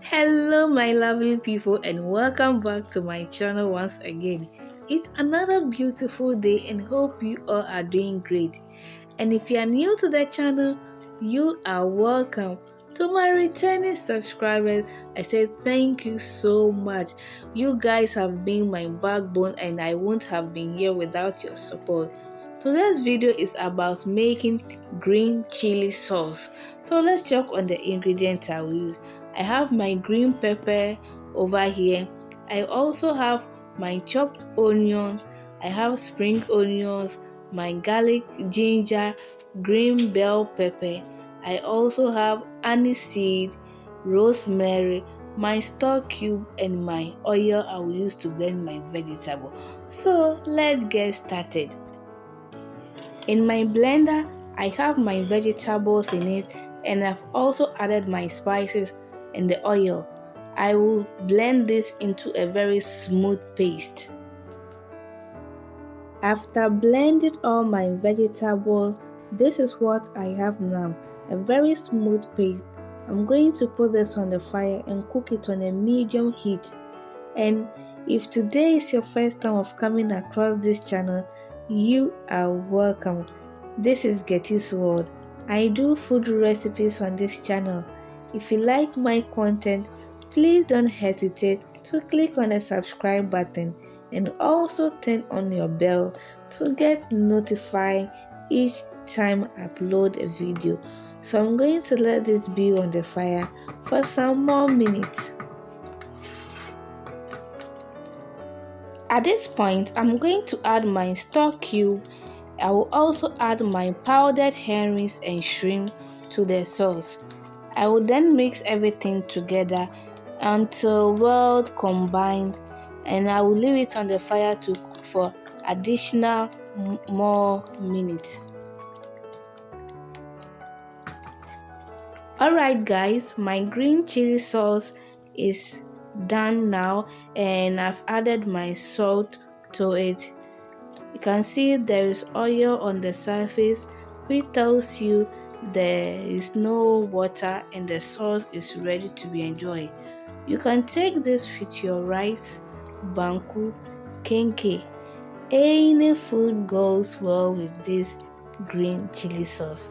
Hello my lovely people and welcome back to my channel once again. It's another beautiful day and hope you all are doing great. And if you are new to the channel, you are welcome. To my returning subscribers, I say thank you so much. You guys have been my backbone and I wouldn't have been here without your support. Today's video is about making green chili sauce. So let's check on the ingredients I will use. I have my green pepper over here. I also have my chopped onions. I have spring onions, my garlic, ginger, green bell pepper. I also have aniseed, rosemary, my stock cube and my oil I will use to blend my vegetable. So let's get started. In my blender, I have my vegetables in it and I've also added my spices and the oil. I will blend this into a very smooth paste. After blending all my vegetables, this is what I have now, a very smooth paste. I'm going to put this on the fire and cook it on a medium heat. And if today is your first time of coming across this channel, you are welcome. This is Getty's World. I do food recipes on this channel. If you like my content, please don't hesitate to click on the subscribe button and also turn on your bell to get notified each time I upload a video. So I'm going to let this be on the fire for some more minutes. At this point, I'm going to add my stock cube. I will also add my powdered herrings and shrimp to the sauce. I will then mix everything together until well combined, and I will leave it on the fire to cook for additional more minutes. Alright guys, my green chili sauce is done now and I've added my salt to it. You can see there is oil on the surface which tells you there is no water and the sauce is ready to be enjoyed. You can take this with your rice, banku, kenke. Any food goes well with this green chili sauce.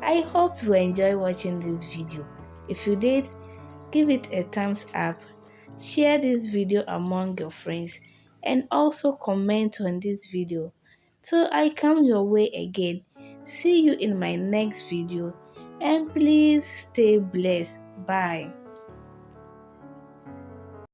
I hope you enjoy watching this video. If you did, give it a thumbs up, share this video among your friends, and also comment on this video. Till I come your way again, see you in my next video, and please stay blessed. Bye.